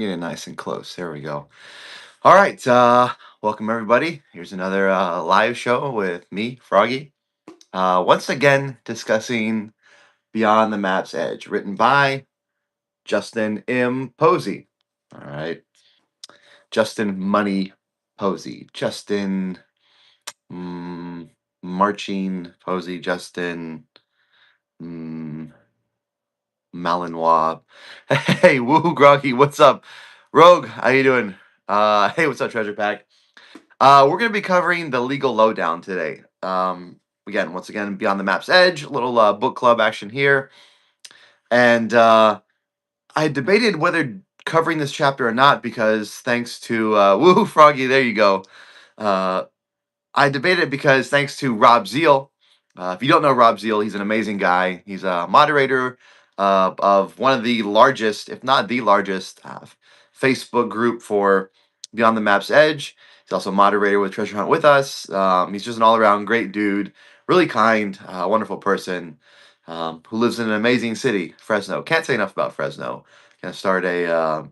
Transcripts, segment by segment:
Get it nice and close. There we go. All right. Welcome everybody. Here's another live show with me, Froggy. Once again discussing Beyond the Map's Edge, written by Justin M. Posey. All right. Justin Money Posey. Justin mm, Marching Posey. Justin mm, Malinois. Hey, woohoo, Groggy. What's up? Rogue, how you doing? Hey, what's up, Treasure Pack? We're going to be covering the legal lowdown today. Once again, Beyond the Map's Edge, a little book club action here. And I debated whether covering this chapter or not because thanks to Woohoo Froggy, there you go. Uh, I debated it because thanks to Rob Zeal. If you don't know Rob Zeal, he's an amazing guy. He's a moderator of one of the largest, if not the largest, Facebook group for Beyond the Map's Edge. He's also a moderator with Treasure Hunt with us. He's just an all around great dude, really kind, wonderful person who lives in an amazing city, Fresno. Can't say enough about Fresno. Gonna start a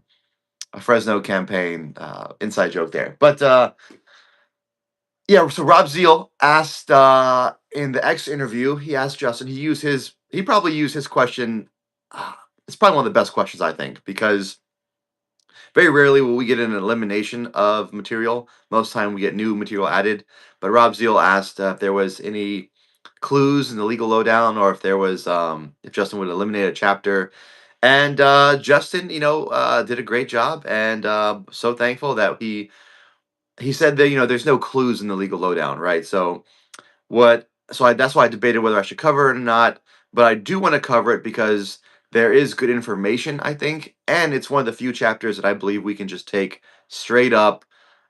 Fresno campaign. Inside joke there, but. Yeah, so Rob Zeal asked in the X interview, he asked Justin, he probably used his question. It's probably one of the best questions, I think, because very rarely will we get an elimination of material. Most time we get new material added. But Rob Zeal asked if there was any clues in the legal lowdown, or if there was if Justin would eliminate a chapter. And Justin, did a great job, and so thankful that he said that there's no clues in the legal lowdown, right? That's why I debated whether I should cover it or not. But I do want to cover it because there is good information, I think, and it's one of the few chapters that I believe we can just take straight up.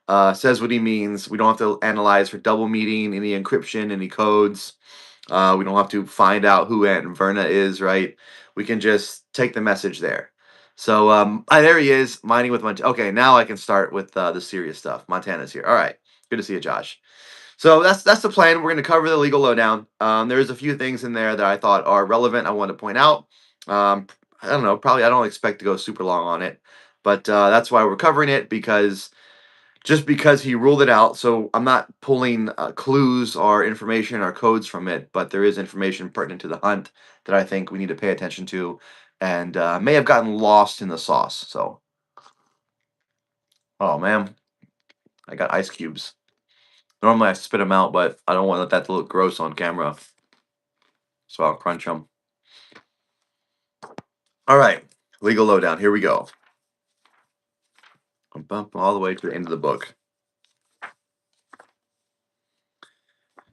Says what he means. We don't have to analyze for double meaning, any encryption, any codes. We don't have to find out who Aunt Verna is, right? We can just take the message there. So there he is, mining with Montana. Okay, now I can start with the serious stuff. Montana's here. All right, good to see you, Josh. So that's the plan. We're going to cover the legal lowdown. There's a few things in there that I thought are relevant. I want to point out. I don't know. Probably I don't expect to go super long on it, but that's why we're covering it because he ruled it out. So I'm not pulling clues or information or codes from it, but there is information pertinent to the hunt that I think we need to pay attention to, and may have gotten lost in the sauce. So, oh man, I got ice cubes. Normally I spit them out, but I don't want that to look gross on camera. So I'll crunch them. All right, legal lowdown. Here we go. Bump all the way to the end of the book.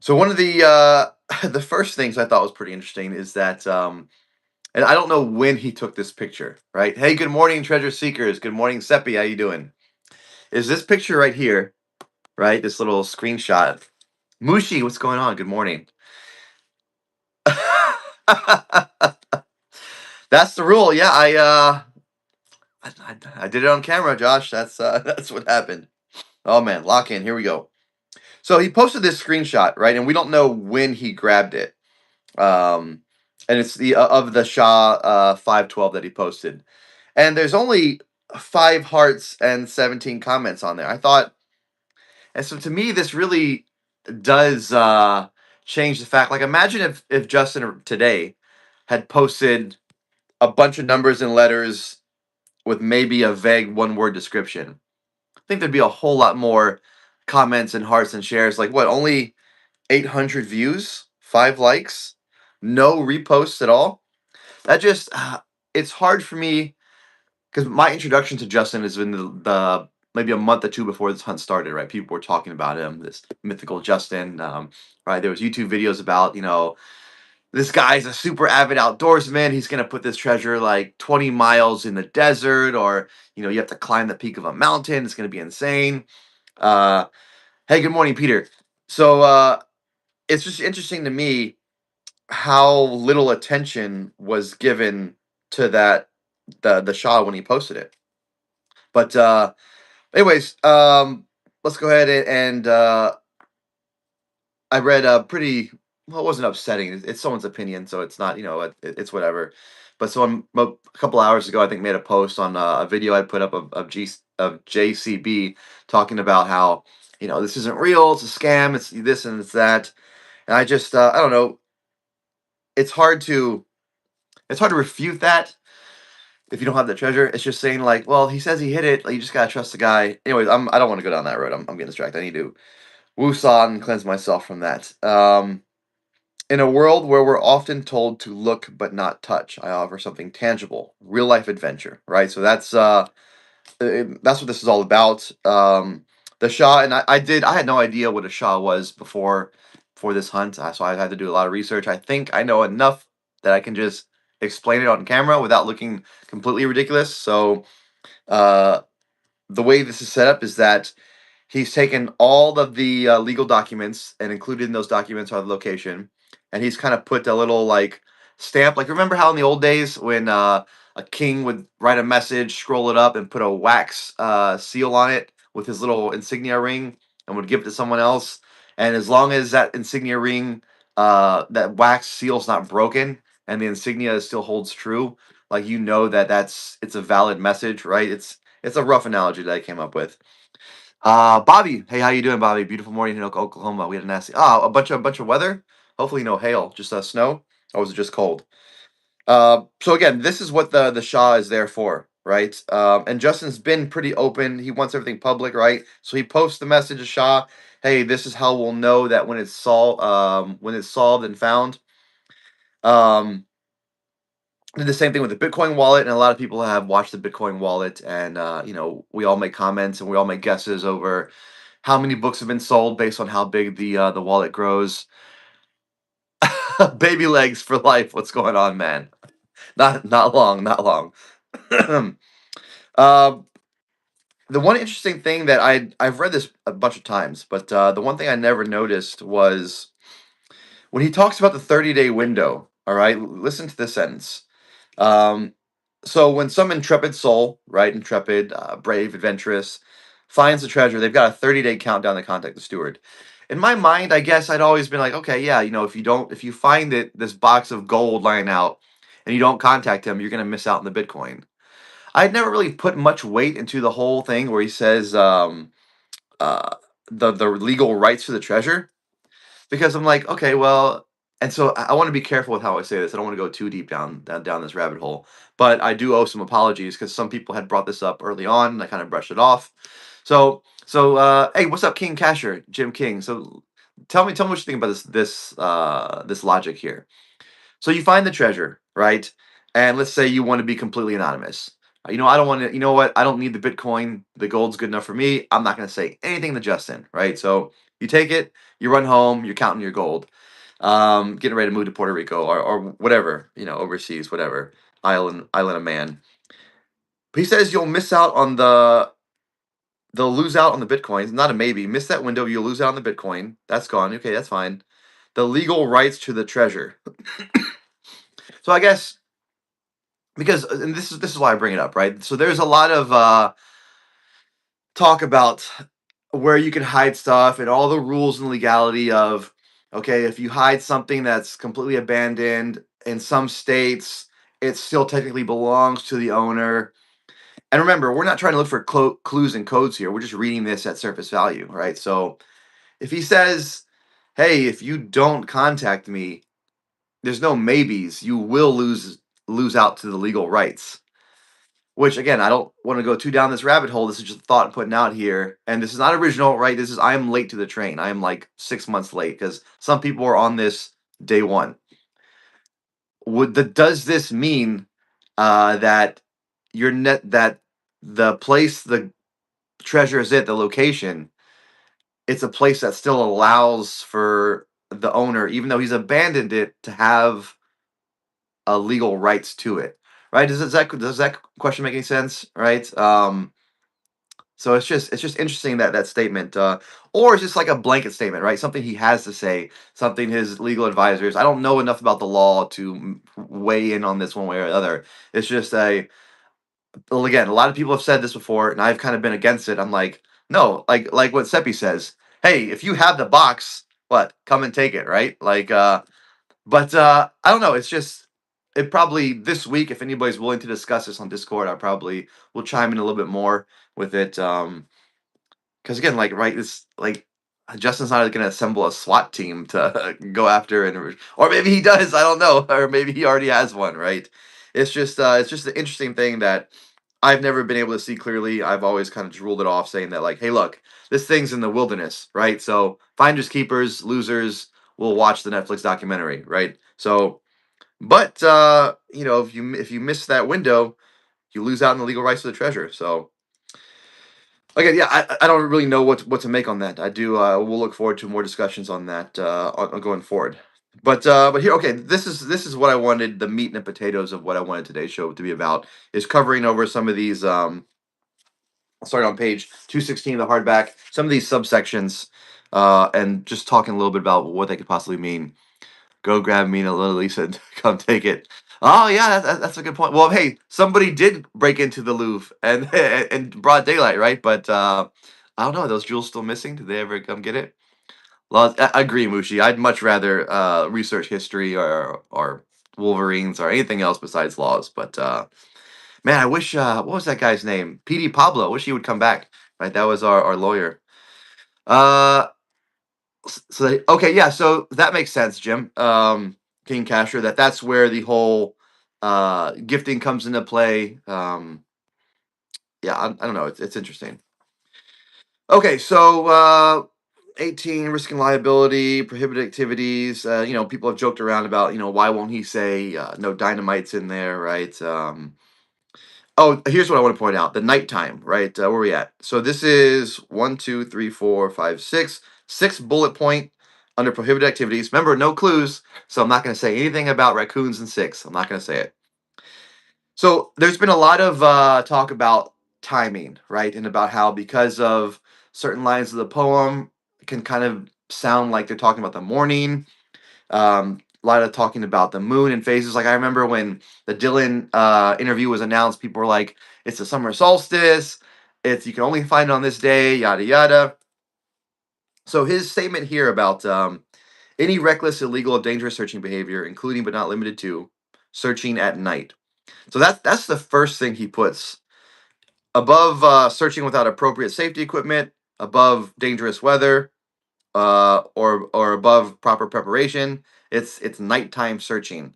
So one of the the first things I thought was pretty interesting is that, and I don't know when he took this picture. Right? Hey, good morning, treasure seekers. Good morning, Seppi. How you doing? Is this picture right here? Right? This little screenshot. Mushi, what's going on? Good morning. That's the rule. Yeah, I did it on camera, Josh. That's that's what happened. Oh man, lock in. Here we go. So he posted this screenshot, right? And we don't know when he grabbed it. And it's the of the Shah 512 that he posted. And there's only 5 hearts and 17 comments on there. I thought, and so to me, this really does change the fact. Like, imagine if Justin today had posted a bunch of numbers and letters with maybe a vague one-word description. I think there'd be a whole lot more comments and hearts and shares. Like, what, only 800 views, 5 likes, no reposts at all? That just it's hard for me because my introduction to Justin has been the maybe a month or two before this hunt started, right? People were talking about him, this mythical Justin. Right, there was YouTube videos about, this guy's a super avid outdoorsman. He's gonna put this treasure like 20 miles in the desert, or you have to climb the peak of a mountain. It's gonna be insane. Uh, hey, good morning, Peter. So it's just interesting to me how little attention was given to that the Shah when he posted it. But anyways, let's go ahead and I read a pretty, well, it wasn't upsetting. It's someone's opinion, so it's not, it's whatever. But someone a couple hours ago, I think, made a post on a video I put up of JCB talking about how, this isn't real, it's a scam, it's this and it's that, and I just I don't know, it's hard to refute that if you don't have the treasure. It's just saying like, well, he says he hit it, like, you just gotta trust the guy. Anyways, I don't want to go down that road. I'm getting distracted. I need to woosah and cleanse myself from that. In a world where we're often told to look but not touch, I offer something tangible, real life adventure, right? So that's what this is all about. The Shah, and I had no idea what a Shah was before this hunt, so I had to do a lot of research. I think I know enough that I can just explain it on camera without looking completely ridiculous. So uh, the way this is set up is that he's taken all of the legal documents, and included in those documents are the location, and he's kind of put a little like stamp. Like, remember how in the old days when a king would write a message, scroll it up, and put a wax seal on it with his little insignia ring, and would give it to someone else. And as long as that insignia ring, that wax seal's not broken, and the insignia still holds true, like, it's a valid message, right? It's a rough analogy that I came up with. Bobby, hey, how you doing, Bobby? Beautiful morning in Oklahoma. We had a nasty, a bunch of weather. Hopefully, no hail, just snow. Or was it just cold? So again, this is what the Shah is there for, right? And Justin's been pretty open. He wants everything public, right? So he posts the message to Shah. Hey, this is how we'll know that when it's solved. When it's solved and found. Um, did the same thing with the Bitcoin wallet, and a lot of people have watched the Bitcoin wallet, and we all make comments and we all make guesses over how many books have been sold based on how big the wallet grows. Baby legs for life. What's going on, man? Not long, not long. uh, the one interesting thing that I've read this a bunch of times, but the one thing I never noticed was when he talks about the 30-day window. All right, listen to this sentence. Um, so when some intrepid soul, right, intrepid, brave, adventurous, finds the treasure, they've got a 30-day countdown to contact the steward. In my mind, I guess I'd always been like, okay, yeah, if you find this box of gold lying out, and you don't contact him, you're gonna miss out on the Bitcoin. I'd never really put much weight into the whole thing where he says uh, the legal rights to the treasure, because I'm like, okay, well, and so I want to be careful with how I say this. I don't want to go too deep down this rabbit hole, but I do owe some apologies because some people had brought this up early on, and I kind of brushed it off. So, hey, what's up, King Casher, Jim King? So, tell me what you think about this logic here. So you find the treasure, right? And let's say you want to be completely anonymous. I don't want to. You know what? I don't need the Bitcoin. The gold's good enough for me. I'm not going to say anything to Justin, right? So you take it, you run home, you're counting your gold, getting ready to move to Puerto Rico or whatever, overseas, whatever island of man. He says you'll miss out on they'll lose out on the Bitcoins. Not a maybe. Miss that window, you'll lose out on the Bitcoin. That's gone. Okay, that's fine. The legal rights to the treasure. So I guess because and this is why I bring it up, right? So there's a lot of talk about where you can hide stuff and all the rules and legality of, okay, if you hide something that's completely abandoned in some states, it still technically belongs to the owner. And remember, we're not trying to look for clues and codes here. We're just reading this at surface value, right? So if he says, hey, if you don't contact me, there's no maybes, you will lose out to the legal rights. Which, again, I don't want to go too down this rabbit hole. This is just a thought I'm putting out here, and this is not original, right? I am late to the train. I am like 6 months late because some people are on this day one. Does this mean that that the place the treasure is at, the location, it's a place that still allows for the owner, even though he's abandoned it, to have legal rights to it, right? Does that question make any sense, right? So it's just interesting that statement, or it's just like a blanket statement, right? Something he has to say, something his legal advisors. I don't know enough about the law to weigh in on this one way or the other. It's just well, again, a lot of people have said this before, and I've kind of been against it. I'm like, no, like what Seppi says. Hey, if you have the box, what? Come and take it, right? Like, but I don't know. It's just it probably this week, if anybody's willing to discuss this on Discord, I probably will chime in a little bit more with it. Because again, like right, it's like Justin's not going to assemble a SWAT team to go after, and or maybe he does. I don't know, or maybe he already has one. Right? It's just an interesting thing that I've never been able to see clearly. I've always kind of just ruled it off, saying that like, hey, look, this thing's in the wilderness, right? So finders keepers, losers will watch the Netflix documentary, right? So, but you know, if you miss that window, you lose out on the legal rights to the treasure. So again, yeah, I don't really know what to make on that. I do. We'll look forward to more discussions on that on going forward. But here, okay, this is what I wanted. The meat and potatoes of what I wanted today's show to be about is covering over some of these. I'll start on page 216 of the hardback. Some of these subsections, and just talking a little bit about what they could possibly mean. Go grab Mina Lisa and come take it. Oh yeah, that's a good point. Well, hey, somebody did break into the Louvre and in broad daylight, right? But I don't know. Are those jewels still missing? Did they ever come get it? Laws. I agree, Mushi. I'd much rather research history or Wolverines or anything else besides laws. But man, I wish. What was that guy's name? PD Pablo. Wish he would come back. Right, that was our lawyer. Uh, okay, yeah, so that makes sense, Jim. King Casher, that's where the whole gifting comes into play. Yeah, I don't know. It's interesting. Okay, so 18 risking liability, prohibited activities. You know, people have joked around about why won't he say no dynamites in there, right? Oh, here's what I want to point out: the nighttime, right? Where we at? So this is one, two, three, four, five, six, six bullet point under prohibited activities. Remember, no clues, so I'm not going to say anything about raccoons and six. I'm not going to say it. So there's been a lot of talk about timing, right, and about how because of certain lines of the poem it can kind of sound like they're talking about the morning. A lot of talking about the moon and phases. Like I remember when the Dylan interview was announced, people were like, "It's the summer solstice. It's you can only find it on this day." Yada yada. So his statement here about any reckless, illegal, or dangerous searching behavior, including but not limited to searching at night. So that's the first thing he puts above searching without appropriate safety equipment, above dangerous weather, or above proper preparation. It's nighttime searching,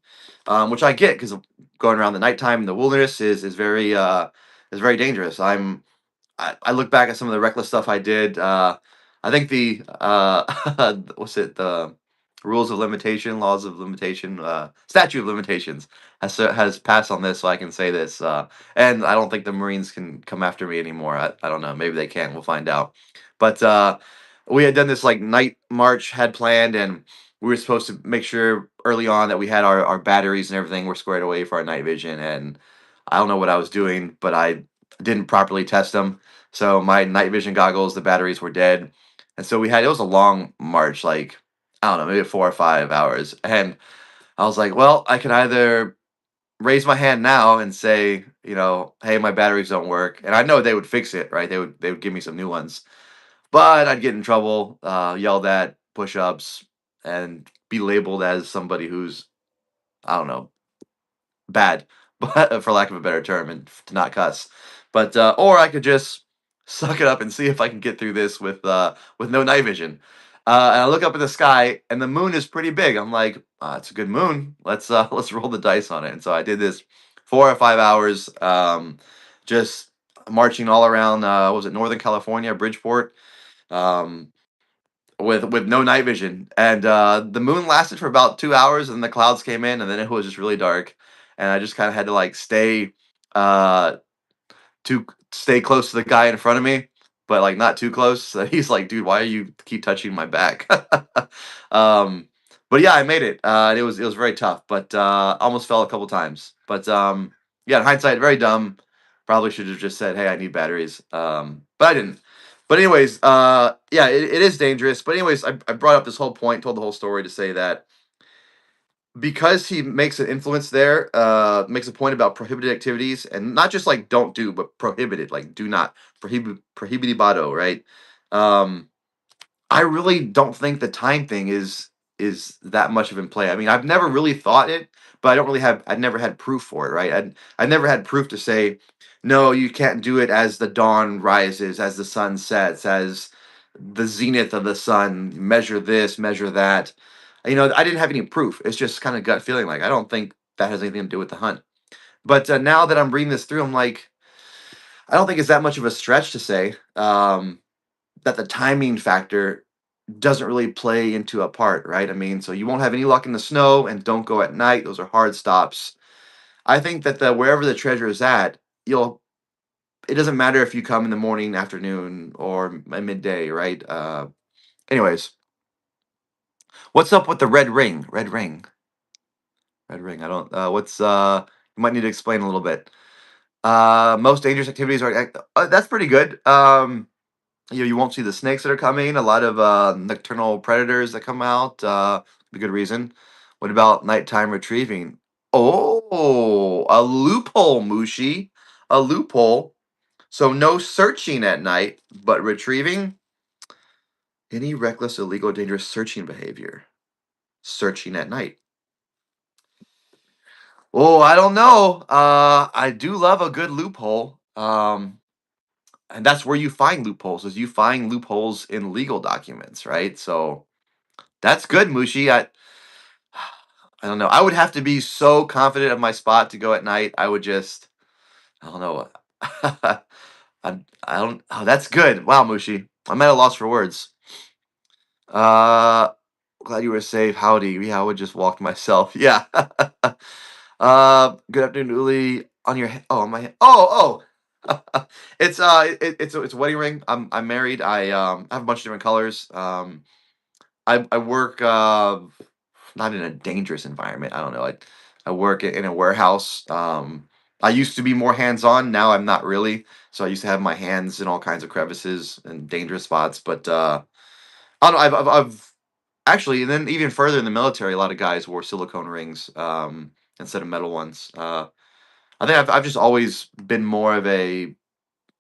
which I get because going around the nighttime in the wilderness is very dangerous. I look back at some of the reckless stuff I did. I think the what's it the rules of limitation, laws of limitation, statute of limitations has passed on this, so I can say this. And I don't think the Marines can come after me anymore. I don't know. Maybe they can. We'll find out. But we had done this like night march had planned, and we were supposed to make sure early on that we had our batteries and everything were squared away for our night vision. And I don't know what I was doing, but I didn't properly test them. So my night vision goggles, the batteries were dead. And so it was a long march, like, I don't know, maybe 4 or 5 hours. And I was like, well, I can either raise my hand now and say, hey, my batteries don't work. And I know they would fix it, right? They would give me some new ones. But I'd get in trouble, yelled at, push ups, and be labeled as somebody who's, I don't know, bad, but for lack of a better term, and to not cuss. But or I could just suck it up and see if I can get through this with no night vision. And I look up at the sky, and the moon is pretty big. I'm like, it's a good moon. Let's roll the dice on it. And so I did this 4 or 5 hours, just marching all around. What was it Northern California, Bridgeport? Um, with no night vision, and the moon lasted for about 2 hours, and the clouds came in, and then it was just really dark, and I just kind of had to like uh stay close to the guy in front of me, but like not too close. So he's like, "Dude, why are you keep touching my back?" um, but yeah, I made it. And it was very tough, but almost fell a couple times. But yeah, in hindsight, very dumb. Probably should have just said, "Hey, I need batteries," but I didn't. But anyways, yeah, it is dangerous. But anyways, I brought up this whole point, told the whole story to say that because he makes an influence there, makes a point about prohibited activities and not just like don't do, but prohibited, like do not prohibitibado, right? Um, I really don't think the time thing is is that much of in play. I mean, I've never really thought it, but I never had proof for it, right? I never had proof to say, no, you can't do it as the dawn rises, as the sun sets, as the zenith of the sun, measure this, measure that. I didn't have any proof. It's just kind of gut feeling. Like, I don't think that has anything to do with the hunt. But now that I'm reading this through, I'm like, I don't think it's that much of a stretch to say that the timing factor doesn't really play into a part, right? I mean, so you won't have any luck in the snow, and don't go at night. Those are hard stops. I think that the wherever the treasure is at, you'll. It doesn't matter if you come in the morning, afternoon, or midday, right? Anyways, what's up with the red ring? Red ring. Red ring. I don't. What's You might need to explain a little bit. Most dangerous activities are. That's pretty good. You won't see the snakes that are coming. A lot of nocturnal predators that come out. A good reason. What about nighttime retrieving? Oh, a loophole, Mushi. A loophole. So no searching at night, but retrieving. Any reckless, illegal, dangerous searching behavior. Searching at night. Oh, I don't know. I do love a good loophole. And that's where you find loopholes, is you find loopholes in legal documents, right? So that's good, Mushi. I don't know. I would have to be so confident of my spot to go at night. I would just, I don't know. I don't. Oh, that's good. Wow, Mushi. I'm at a loss for words. Uh, Glad you were safe. Howdy. Yeah, I would just walk myself. Yeah. Good afternoon, Uli. On your on my it's a wedding ring. I'm married. I have a bunch of different colors. I work not in a dangerous environment. I don't know. I work in a warehouse. I used to be more hands on. Now I'm not really. So I used to have my hands in all kinds of crevices and dangerous spots. But I don't know. I've actually, and then even further in the military, a lot of guys wore silicone rings instead of metal ones. I think I've just always been more of a.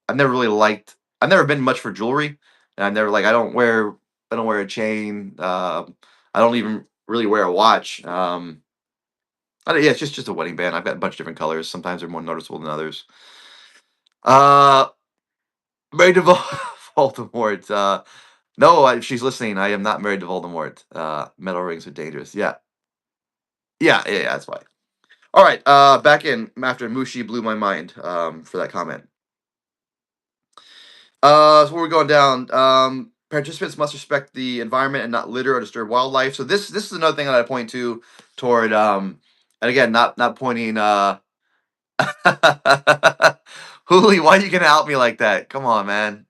I've never really liked. I've never been much for jewelry, and I've never like. I don't wear a chain. I don't even really wear a watch. Yeah, it's just a wedding band. I've got a bunch of different colors. Sometimes they're more noticeable than others. Uh, Married to Voldemort. No, she's listening. I am not married to Voldemort. Metal rings are dangerous. Yeah, yeah. That's why. All right. Back in after Mushi blew my mind. For that comment. So we're going down. Participants must respect the environment and not litter or disturb wildlife. So this is another thing that I point to toward. And again, not pointing. Huli, why are you gonna out me like that? Come on, man.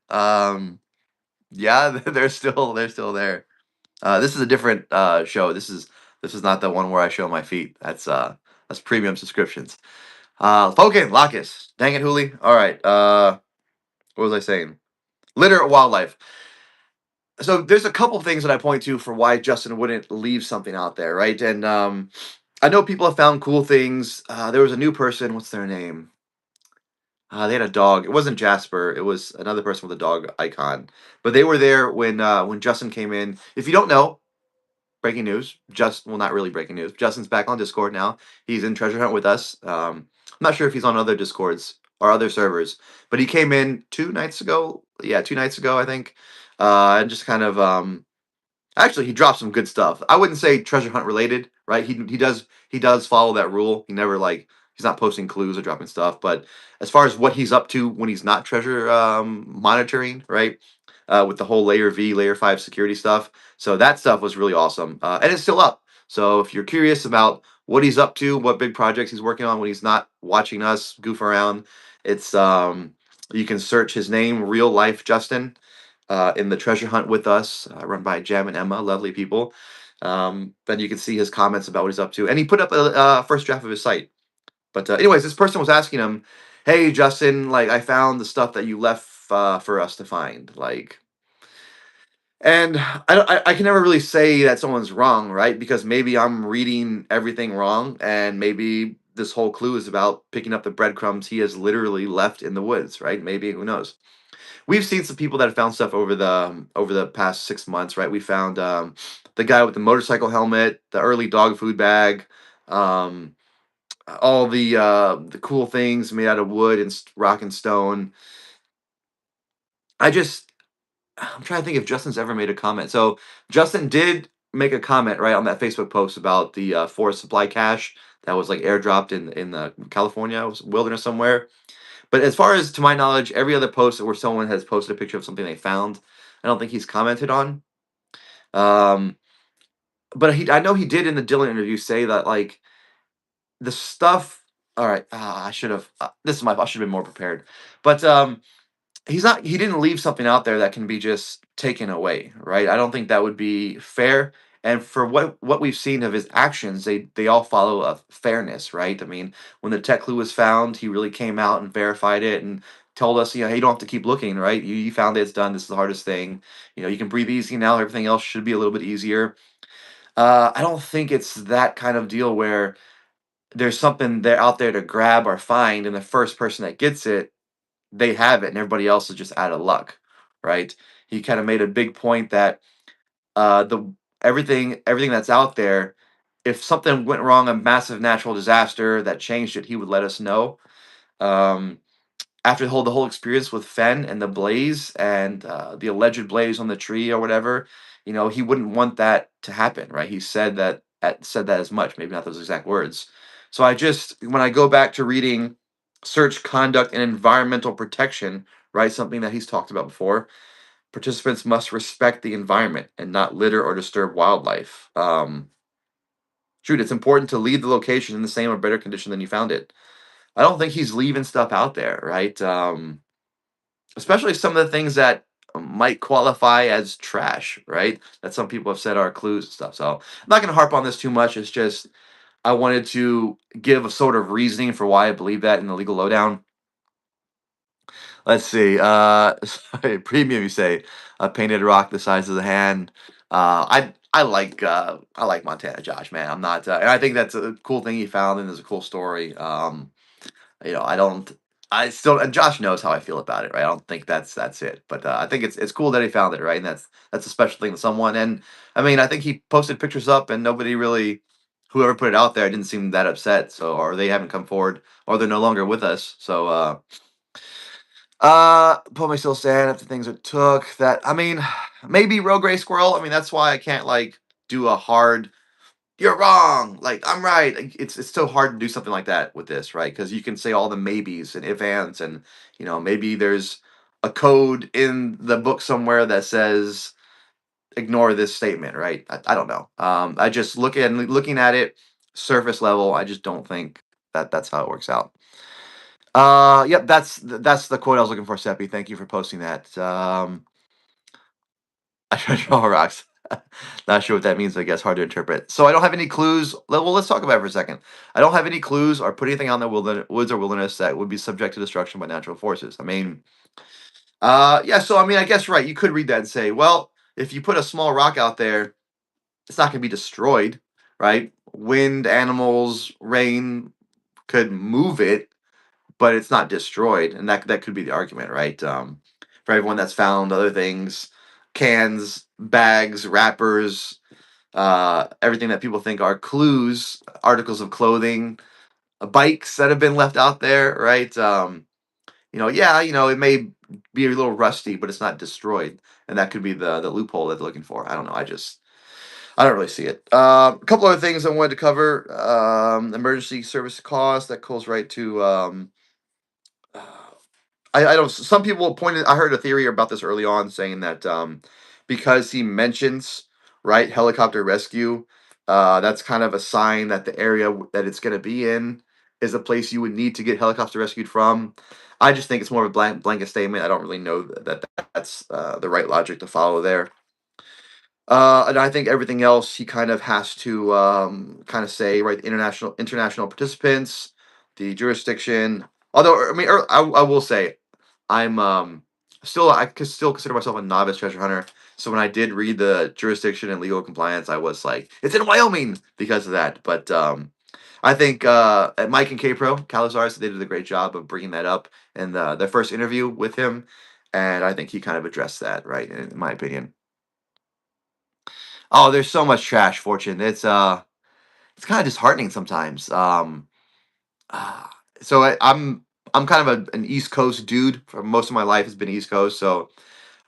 Yeah, they're still there. This is a different show. This is not the one where I show my feet. That's premium subscriptions. Fokin, Lacus. Dang it, Huli. All right. What was I saying? Litter or wildlife. So there's a couple things that I point to for why Justin wouldn't leave something out there, right? And I know people have found cool things. There was a new person. What's their name? They had a dog. It wasn't Jasper. It was another person with a dog icon. But they were there when Justin came in. If you don't know, breaking news. Not really breaking news. Justin's back on Discord now. He's in Treasure Hunt with us. I'm not sure if he's on other Discords or other servers, but he came in 2 nights ago. Yeah, 2 nights ago, I think, and just kind of actually, he dropped some good stuff. I wouldn't say treasure hunt related, right? He does follow that rule. He never he's not posting clues or dropping stuff. But as far as what he's up to when he's not treasure monitoring, right? With the whole layer V, layer 5 security stuff. So that stuff was really awesome, and it's still up. So if you're curious about what he's up to, what big projects he's working on when he's not watching us goof around, it's you can search his name, real life Justin, in the treasure hunt with us, run by Jam and Emma, lovely people. Then you can see his comments about what he's up to, and he put up a first draft of his site. But anyways, this person was asking him, "Hey Justin, like I found the stuff that you left for us to find, like." And I can never really say that someone's wrong, right? Because maybe I'm reading everything wrong, and maybe this whole clue is about picking up the breadcrumbs he has literally left in the woods, right? Maybe, who knows? we've seen some people that have found stuff over the past 6 months, right? We found the guy with the motorcycle helmet, the early dog food bag, um, all the cool things made out of wood and rock and stone. I just I'm trying to think if Justin's ever made a comment. So Justin did make a comment right on that Facebook post about the forest supply cache that was like airdropped in the California wilderness somewhere. But as far as to my knowledge, every other post where someone has posted a picture of something they found, I don't think he's commented on. Um, but I know he did in the Dylan interview say that like the stuff. All right, I should have. This is my. I should have been more prepared. But he's not. He didn't leave something out there that can be just taken away, right? I don't think that would be fair. And for what we've seen of his actions, they all follow a fairness, right? I mean, when the tech clue was found, he really came out and verified it and told us, hey, you don't have to keep looking, right? You found it, it's done. This is the hardest thing. You can breathe easy now. Everything else should be a little bit easier. I don't think it's that kind of deal where there's something there out there to grab or find, and the first person that gets it, they have it, and everybody else is just out of luck, right? He kind of made a big point that the everything that's out there, if something went wrong, a massive natural disaster that changed it, he would let us know. Um, After the whole experience with Fen and the blaze and the alleged blaze on the tree or whatever, he wouldn't want that to happen, right? He said that as much, maybe not those exact words. So when I go back to reading search conduct and environmental protection, right, something that he's talked about before, participants must respect the environment and not litter or disturb wildlife. Shoot, it's important to leave the location in the same or better condition than you found it. I don't think he's leaving stuff out there, right? Especially some of the things that might qualify as trash, right? That some people have said are clues and stuff. So I'm not going to harp on this too much. It's just I wanted to give a sort of reasoning for why I believe that in the legal lowdown. Let's see. Sorry, premium. You say a painted rock the size of the hand. I like Montana Josh, man. I'm not, and I think that's a cool thing he found, and it's a cool story. I don't. I still, and Josh knows how I feel about it, right? I don't think that's it, but I think it's cool that he found it, right? And that's a special thing to someone. And I mean, I think he posted pictures up, and nobody really, whoever put it out there, didn't seem that upset. So, or they haven't come forward, or they're no longer with us. So, put my still stand after things it took. That I mean, maybe rogue gray squirrel. I mean, that's why I can't like do a hard you're wrong. Like I'm right. Like, it's so hard to do something like that with this, right? Because you can say all the maybes and if ands, and maybe there's a code in the book somewhere that says ignore this statement, right? I don't know. I just looking at it surface level. I just don't think that's how it works out. Yep, that's the quote I was looking for, Seppi. Thank you for posting that. I treasure all rocks. Not sure what that means. I guess hard to interpret. So I don't have any clues. Well, let's talk about it for a second. I don't have any clues or put anything out in the woods or wilderness that would be subject to destruction by natural forces. I mean, yeah. So I mean, I guess right. You could read that and say, well, if you put a small rock out there, it's not going to be destroyed, right? Wind, animals, rain could move it, but it's not destroyed, and that could be the argument, right? For everyone that's found other things, cans, bags, wrappers, everything that people think are clues, articles of clothing, bikes that have been left out there, right? Yeah, it may be a little rusty, but it's not destroyed, and that could be the loophole that they're looking for. I don't know. I don't really see it. A couple other things I wanted to cover. Emergency service cost that goes right to I don't. Some people pointed. I heard a theory about this early on, saying that because he mentions right helicopter rescue, that's kind of a sign that the area that it's going to be in is a place you would need to get helicopter rescued from. I just think it's more of a blanket statement. I don't really know that's the right logic to follow there. And I think everything else he kind of has to kind of say right. The international participants, the jurisdiction. Although I mean, I will say I could still consider myself a novice treasure hunter. So when I did read the jurisdiction and legal compliance, I was like, it's in Wyoming because of that. But I think at Mike and K Pro Calizares, they did a great job of bringing that up in their first interview with him. and I think he kind of addressed that, right, in my opinion. Oh, there's so much trash, Fortune. It's kind of disheartening sometimes. Ah, so I'm kind of an East Coast dude. For most of my life has been East Coast, so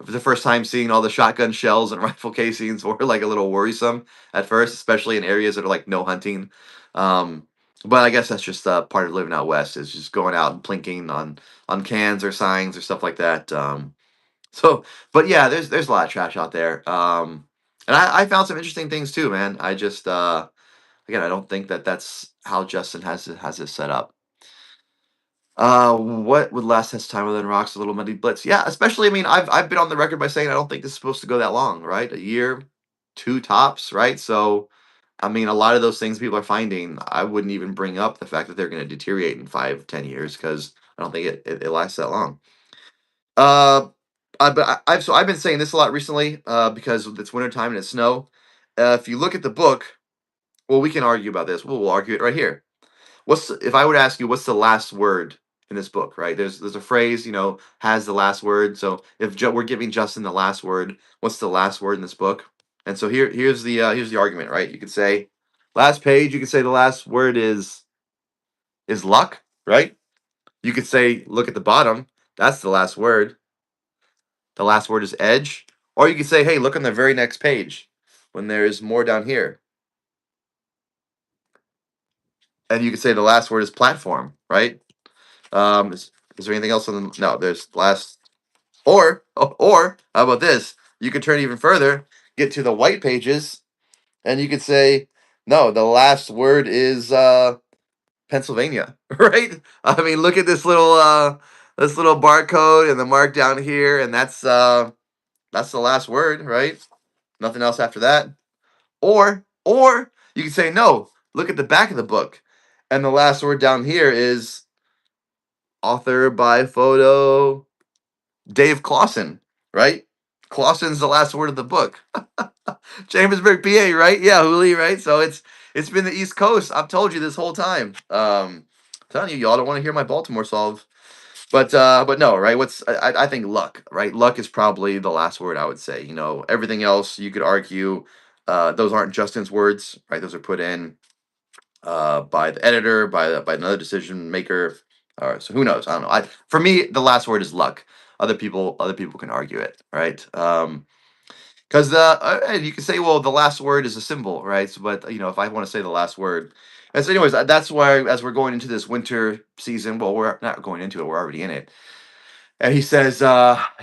for the first time seeing all the shotgun shells and rifle casings were like a little worrisome at first, especially in areas that are like no hunting. Um, but I guess that's just part of living out west is just going out and plinking on cans or signs or stuff like that. So, but yeah, there's a lot of trash out there. And I found some interesting things too, man. I just again, I don't think that that's how Justin has it set up. What would last his time within rocks? A little muddy blitz. Yeah, especially. I mean, I've been on the record by saying I don't think this is supposed to go that long, right? A year, two tops, right? So, I mean, a lot of those things people are finding, I wouldn't even bring up the fact that they're going to deteriorate in 5, 10 years because I don't think it lasts that long. Uh, I've been saying this a lot recently, because it's wintertime and it's snow. If you look at the book, well, we can argue about this. We'll argue it right here. If I would ask you what's the last word in this book, right? There's a phrase, has the last word. So if we're giving Justin the last word, what's the last word in this book? And so here's the argument, right? You could say last page. You could say the last word is luck, right? You could say look at the bottom. That's the last word. The last word is edge. Or you could say, hey, look on the very next page when there's more down here. And you could say the last word is platform, right? Is there anything else on the no, there's last or how about this? You could turn even further, get to the white pages, and you could say, no, the last word is Pennsylvania, right? I mean, look at this little barcode and the mark down here, and that's the last word, right? Nothing else after that. Or you could say no. Look at the back of the book, and the last word down here is author by photo Dave Clausen, right? Clausen's the last word of the book. Chambersburg, PA, right? Yeah, Hooli, right? So it's been the East Coast. I've told you this whole time. Telling you, y'all don't want to hear my Baltimore solve. But no, right? I think luck, right? Luck is probably the last word I would say. Everything else you could argue, those aren't Justin's words, right? Those are put in by the editor, by another decision maker. So who knows? I don't know. For me, the last word is luck. Other people can argue it, right? Because you can say, well, the last word is a symbol, right? So, but if I want to say the last word, and so, anyways, that's why as we're going into this winter season, well, we're not going into it; we're already in it. And he says,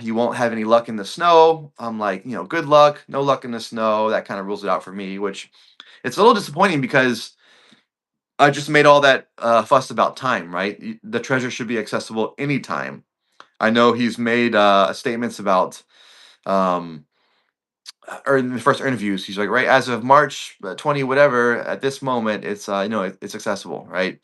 you won't have any luck in the snow. I'm like, good luck, no luck in the snow. That kind of rules it out for me, which it's a little disappointing because I just made all that fuss about time, right? The treasure should be accessible anytime. I know he's made statements about, um, or in the first interviews, he's like, right, as of March 20, whatever, at this moment, it's accessible, right?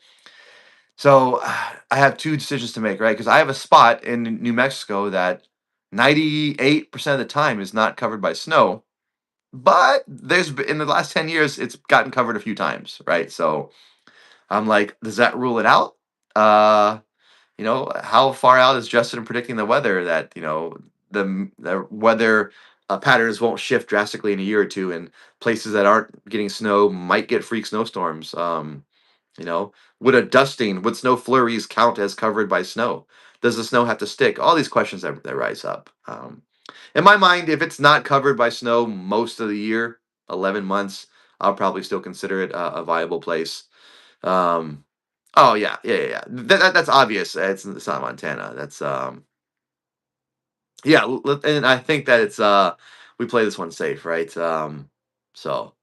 So I have two decisions to make, right? Because I have a spot in New Mexico that 98% of the time is not covered by snow, but in the last 10 years, it's gotten covered a few times, right? So I'm like, does that rule it out? Uh, how far out is Justin predicting the weather that, the weather patterns won't shift drastically in a year or two, and places that aren't getting snow might get freak snowstorms. You know, would snow flurries count as covered by snow? Does the snow have to stick? All these questions that rise up. In my mind, if it's not covered by snow most of the year, 11 months, I'll probably still consider it a viable place. Um, oh yeah, yeah, yeah. That's obvious. It's not Montana. That's yeah, and I think that it's we play this one safe, right? So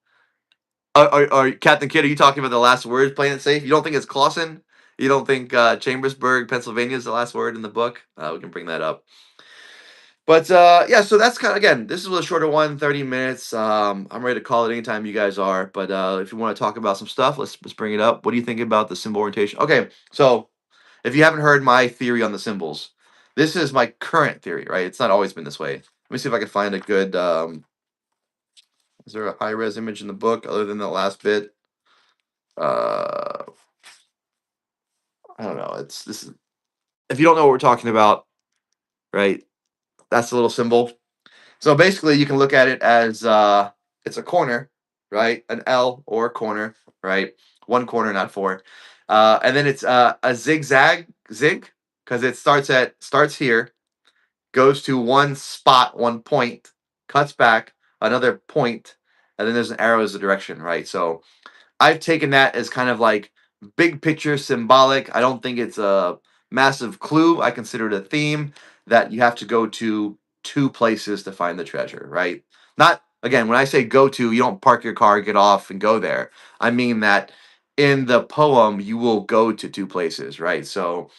Captain Kidd, are you talking about the last word playing it safe? You don't think it's Clausen? You don't think Chambersburg, Pennsylvania is the last word in the book? We can bring that up. But yeah, so that's kind of again, this is a shorter one, 30 minutes. I'm ready to call it anytime you guys are. But if you want to talk about some stuff, let's bring it up. What do you think about the symbol orientation? Okay, so if you haven't heard my theory on the symbols, this is my current theory, right? It's not always been this way. Let me see if I can find a good. Is there a high res image in the book other than the last bit? Uh, I don't know. It's this is if you don't know what we're talking about, right? That's the little symbol. So basically, you can look at it as it's a corner, right? An L or a corner, right? One corner, not four. And then it's a zig, because it starts here, goes to one spot, one point, cuts back, another point, and then there's an arrow as the direction, right? So I've taken that as kind of like big picture symbolic. I don't think it's a massive clue. I consider it a theme that you have to go to two places to find the treasure, right? Not again, when I say go to, you don't park your car, get off, and go there. I mean that in the poem, you will go to two places, right? So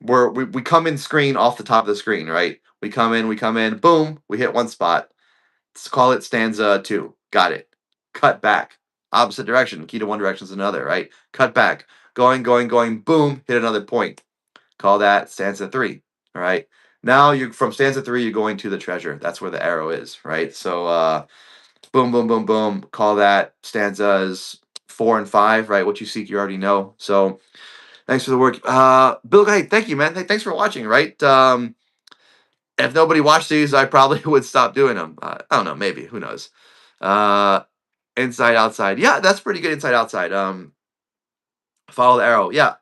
we come in screen off the top of the screen, right? We come in, boom, we hit one spot. Let's call it stanza two. Got it. Cut back. Opposite direction. Key to one direction is another, right? Cut back. Going, boom, hit another point. Call that stanza three. All right. Now you're from stanza three, you're going to the treasure. That's where the arrow is, right? So boom, boom, boom, boom. Call that stanzas 4 and 5, right? What you seek, you already know. So thanks for the work. Bill, hey, thank you, man. Hey, thanks for watching, right? If nobody watched these, I probably would stop doing them. I don't know, maybe. Who knows? Uh, inside, outside. Yeah, that's pretty good. Inside, outside. Follow the arrow. Yeah.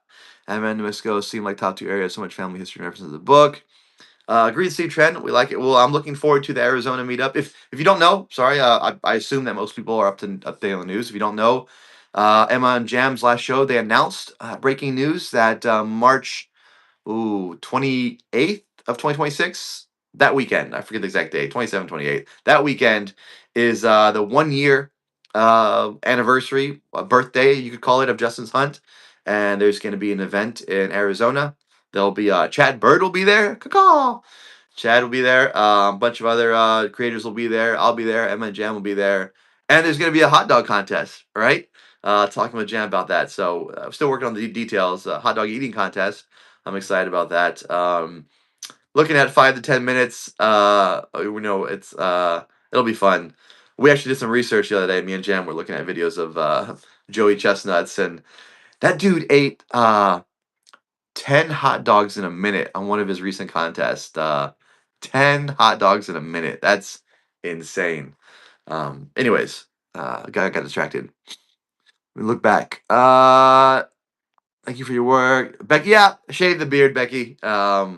And then Misco seem like top two areas. So much family history and references in the book. Agreed to see trend. We like it. Well, I'm looking forward to the Arizona meetup. If you don't know, sorry, I assume that most people are up to date on the news. If you don't know, Emma and Jam's last show, they announced breaking news that March 28th of 2026, that weekend, I forget the exact date, 27, 28th, that weekend is the 1 year anniversary, birthday, you could call it, of Justin's Hunt. And there's going to be an event in Arizona. There'll be Chad Bird will be there. Caw. Chad will be there. A bunch of other creators will be there. I'll be there. Emma and Jam will be there. And there's going to be a hot dog contest, right? Talking with Jam about that. So I'm still working on the details. Hot dog eating contest. I'm excited about that. Looking at 5 to 10 minutes. It's it'll be fun. We actually did some research the other day. Me and Jam were looking at videos of Joey Chestnuts, and that dude ate 10 hot dogs in a minute on one of his recent contests. 10 hot dogs in a minute. That's insane. Anyways, got distracted. We look back. Thank you for your work, Becky. Yeah, shave the beard, Becky. I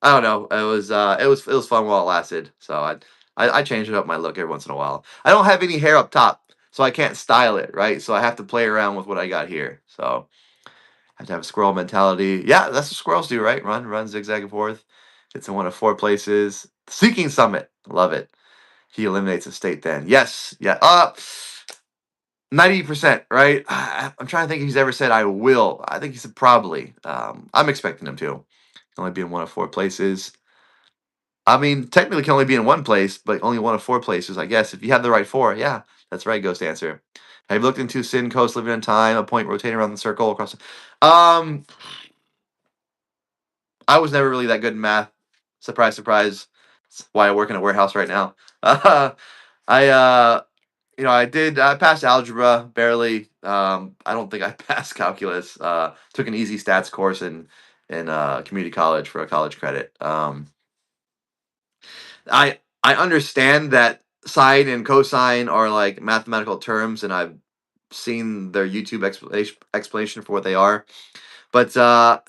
don't know. It was fun while it lasted. So I change it up my look every once in a while. I don't have any hair up top, so I can't style it, right? So I have to play around with what I got here. So I have to have a squirrel mentality. Yeah, that's what squirrels do, right? Run, zigzag and forth. It's in one of 4 places. Seeking Summit. Love it. He eliminates a state then. Yes. Yeah. 90%, right? I'm trying to think if he's ever said I will. I think he said probably. I'm expecting him to. Only be in one of 4 places. I mean, technically can only be in one place, but only one of 4 places, I guess. If you have the right four, yeah, that's right, Ghost Answer. Have you looked into Sin Coast, Living in Time, a point rotating around the circle across? I was never really that good in math. Surprise, surprise. That's why I work in a warehouse right now. I I passed algebra barely. I don't think I passed calculus. Took an easy stats course in community college for a college credit. I understand that sine and cosine are like mathematical terms, and I've seen their YouTube explanation for what they are. But that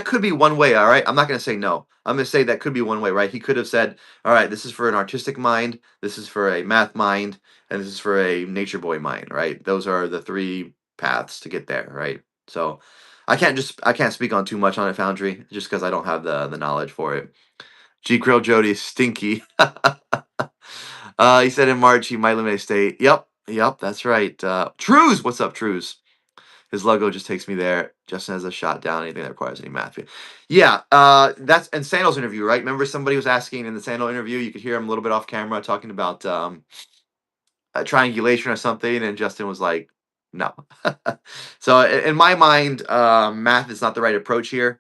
could be one way, all right? I'm not going to say no. I'm going to say that could be one way, right? He could have said, all right, this is for an artistic mind, this is for a math mind, and this is for a nature boy mind, right? Those are the 3 paths to get there, right? So I can't speak on too much on it, Foundry, just because I don't have the knowledge for it. G Krill Jody is stinky. He said in March he might eliminate state. Yep, that's right. Trues, what's up, Trues? His logo just takes me there. Justin has a shot down anything that requires any math. Yeah, that's in Sandal's interview, right? Remember somebody was asking in the Sandal interview, you could hear him a little bit off camera talking about a triangulation or something, and Justin was like, no. So in my mind, math is not the right approach here.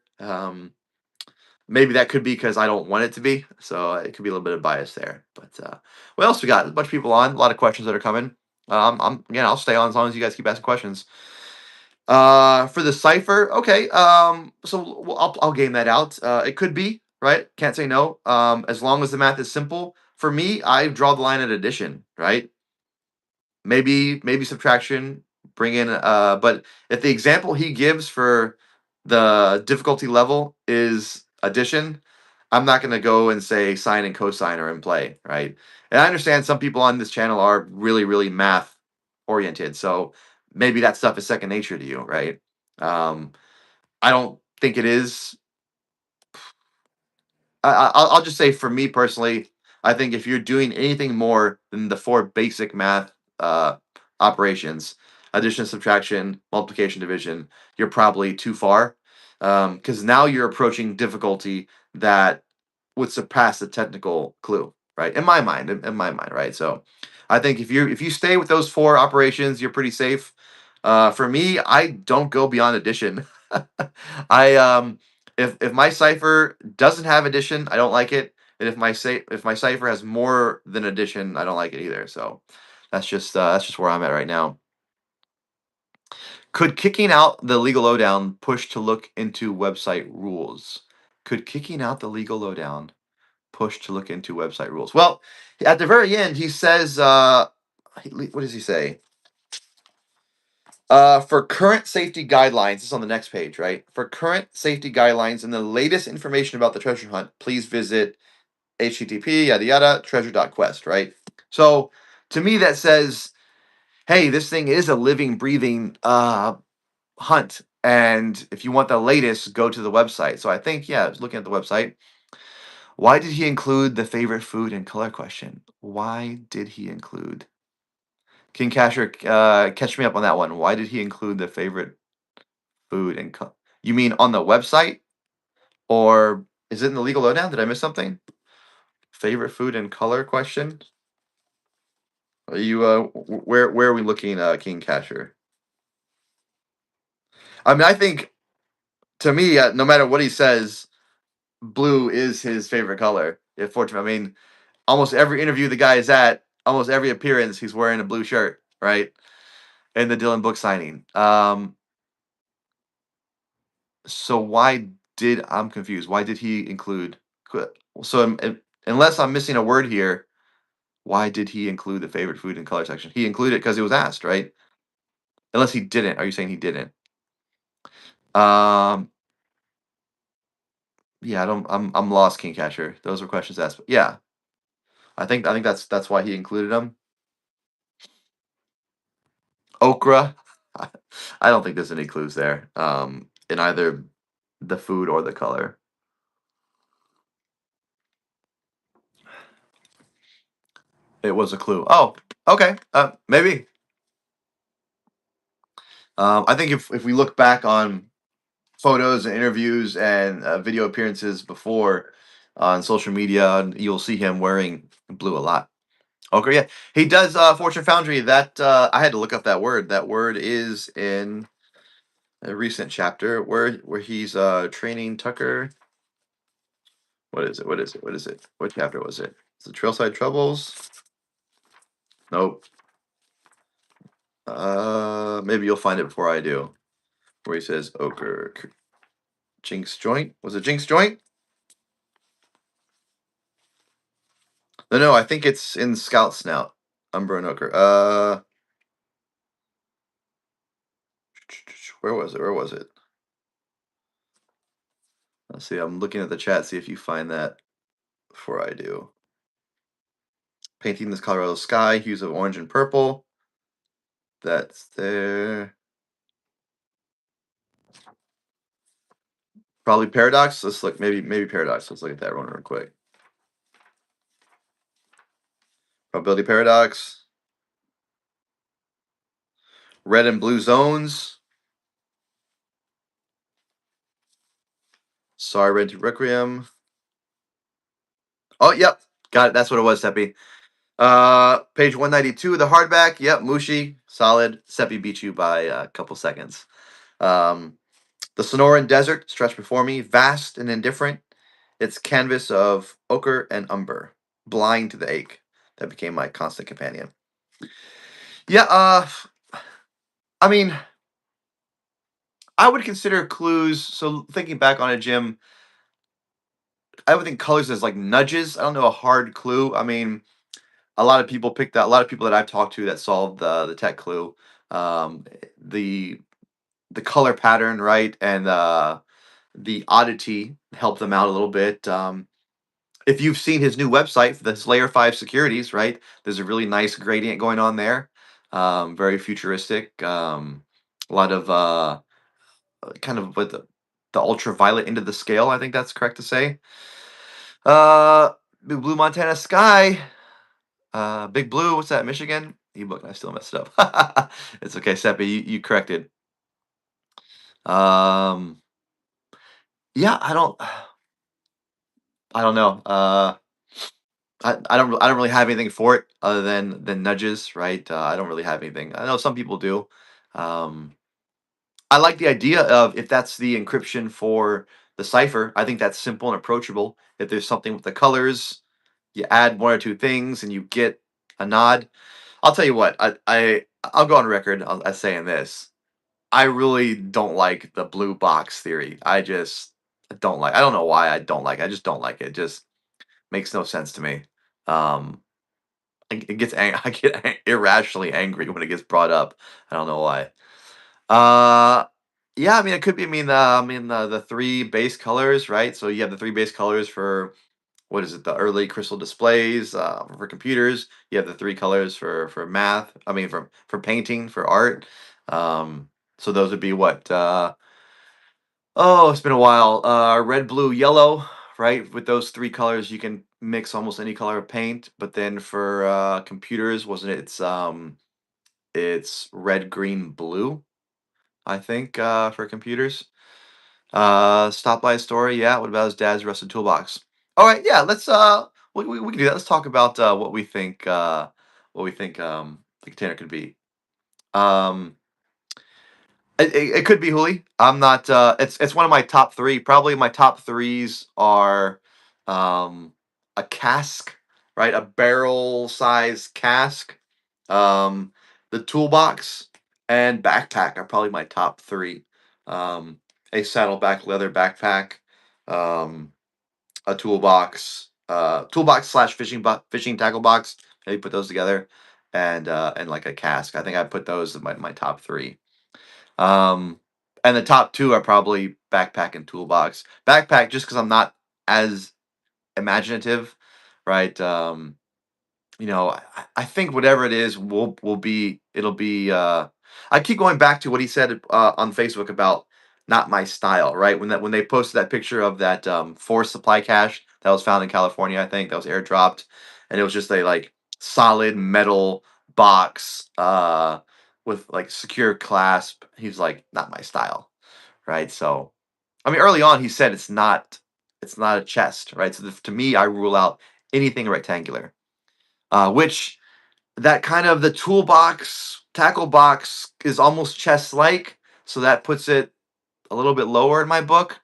Maybe that could be because I don't want it to be. So it could be a little bit of bias there. But what else we got? A bunch of people on, a lot of questions that are coming. I'll stay on as long as you guys keep asking questions. For the cipher, okay. So I'll game that out. It could be right? Can't say no. As long as the math is simple. For me, I draw the line at addition, right? Maybe subtraction, bring in but if the example he gives for the difficulty level is addition, I'm not going to go and say sine and cosine are in play, right? And I understand some people on this channel are really math oriented, so maybe that stuff is second nature to you, right? I don't think it is. I'll just say for me personally, I think if you're doing anything more than the four basic math uh, operations, addition, subtraction, multiplication, division, you're probably too far, because now you're approaching difficulty that would surpass the technical clue, right? In my mind, in my mind, right? So, I think if you stay with those four operations, you're pretty safe. For me, I don't go beyond addition. I if my cipher doesn't have addition, I don't like it. And if my cipher has more than addition, I don't like it either. So that's just where I'm at right now. Could kicking out the legal lowdown push to look into website rules? Could kicking out the legal lowdown push to look into website rules? Well, at the very end, he says, what does he say? For current safety guidelines, this is on the next page, right? For current safety guidelines and the latest information about the treasure hunt, please visit http yada yada treasure.quest, right? So to me, that says, hey, this thing is a living, breathing hunt. And if you want the latest, go to the website. So I think, yeah, I was looking at the website. Why did he include the favorite food and color question? Why did he include? King Casher, catch me up on that one. Why did he include the favorite food and you mean on the website, or is it in the legal lowdown? Did I miss something? Favorite food and color question. Are you where are we looking, King Casher? I mean, I think to me, no matter what he says, blue is his favorite color. If fortunate, I mean, almost every interview the guy is at, almost every appearance, he's wearing a blue shirt, right? In the Dylan book signing. So I'm confused. Why did he include? So unless I'm missing a word here, why did he include the favorite food and color section? He included it because it was asked, right? Unless he didn't. Are you saying he didn't? Um, yeah, I don't. I'm lost, King Catcher. Those were questions asked. But yeah, I think that's why he included them. Okra. I don't think there's any clues there. In either the food or the color. It was a clue. Oh, okay. Maybe. I think if we look back on photos and interviews and video appearances before on social media, you'll see him wearing blue a lot. Okay, yeah, he does. Fortune Foundry. That I had to look up that word. That word is in a recent chapter where he's training Tucker. What is it? What is it? What is it? What chapter was it? Is it Trailside Troubles? Nope. Maybe you'll find it before I do. Where he says ochre, Jinx joint. Was it Jinx joint? No, I think it's in Scout Snout. Umber and ochre. Where was it? Where was it? Let's see. I'm looking at the chat. See if you find that before I do. Painting this Colorado sky. Hues of orange and purple. That's there. Probably paradox. Let's look. Maybe paradox. Let's look at that one real quick. Probability paradox. Red and blue zones. Sorry, Red Requiem. Oh, yep. Got it. That's what it was, Seppi. Page 192, the hardback. Yep, Mushi. Solid. Seppi beat you by a couple seconds. The Sonoran Desert stretched before me, vast and indifferent. Its canvas of ochre and umber, blind to the ache that became my constant companion. Yeah, I mean, I would consider clues. So thinking back on it, Jim, I would think colors is like nudges. I don't know a hard clue. I mean, a lot of people picked that. A lot of people that I've talked to that solved the tech clue, um, the the color pattern, right, and the oddity helped them out a little bit. If you've seen his new website, the Layer 5 Securities, right, there's a really nice gradient going on there. Very futuristic. A lot of kind of with the ultraviolet into the scale. I think that's correct to say. Big Blue Montana Sky. Big Blue. What's that? Michigan. Ebook. I still messed it up. It's okay, Seppi. You corrected. Um, yeah, I don't know. I don't really have anything for it other than nudges, right? I don't really have anything. I know some people do. Um, I like the idea of if that's the encryption for the cipher. I think that's simple and approachable. If there's something with the colors, you add one or two things and you get a nod. I'll tell you what. I'll go on record as saying this. I really don't like the blue box theory. I just don't like. I don't know why I don't like. I just don't like it. It just makes no sense to me. Um, I get irrationally angry when it gets brought up. I don't know why. Uh, yeah, I mean it could be. I mean the three base colors, right? So you have the three base colors for what is it? The early crystal displays for computers. You have the three colors for math. I mean for painting for art. Um, so those would be what? Oh, it's been a while. Red, blue, yellow, right? With those three colors, you can mix almost any color of paint. But then for computers, wasn't it? It's red, green, blue. I think for computers. Stop by a story. Yeah. What about his dad's rusted toolbox? All right. Yeah. Let's we can do that. Let's talk about what we think the container could be. Um, it could be Hooli. I'm not. It's one of my top three. Probably my top threes are um, a cask, right? A barrel size cask, um, the toolbox, and backpack are probably my top three. A saddleback leather backpack, um, a toolbox slash fishing tackle box. Maybe put those together, and like a cask. I think I put those in my top three. Um, and the top 2 are probably backpack and toolbox. Backpack just because 'cause I'm not as imaginative, right? I think whatever it is will be it'll be I keep going back to what he said on Facebook about not my style, right? When they posted that picture of that forest supply cache that was found in California, I think that was airdropped, and it was just a like solid metal box with like secure clasp. He's like, not my style, right? So I mean early on he said it's not a chest, right? So to me I rule out anything rectangular, which that kind of the toolbox tackle box is almost chest like, so that puts it a little bit lower in my book.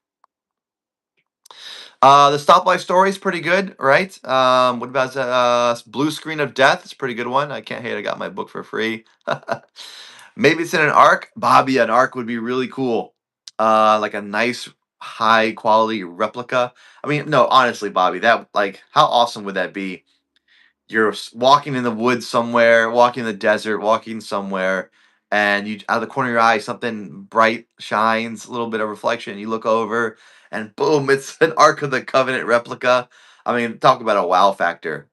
The stoplight story is pretty good, right? What about blue screen of death? It's a pretty good one. I can't hate. I got my book for free. Maybe it's in an arc. Bobby, an arc would be really cool. Like a nice high quality replica. I mean, no, honestly, Bobby, that like how awesome would that be? You're walking in the woods somewhere, walking in the desert, walking somewhere, and you out of the corner of your eye, something bright shines, a little bit of reflection. You look over, and boom, it's an Ark of the Covenant replica. I mean, talk about a wow factor.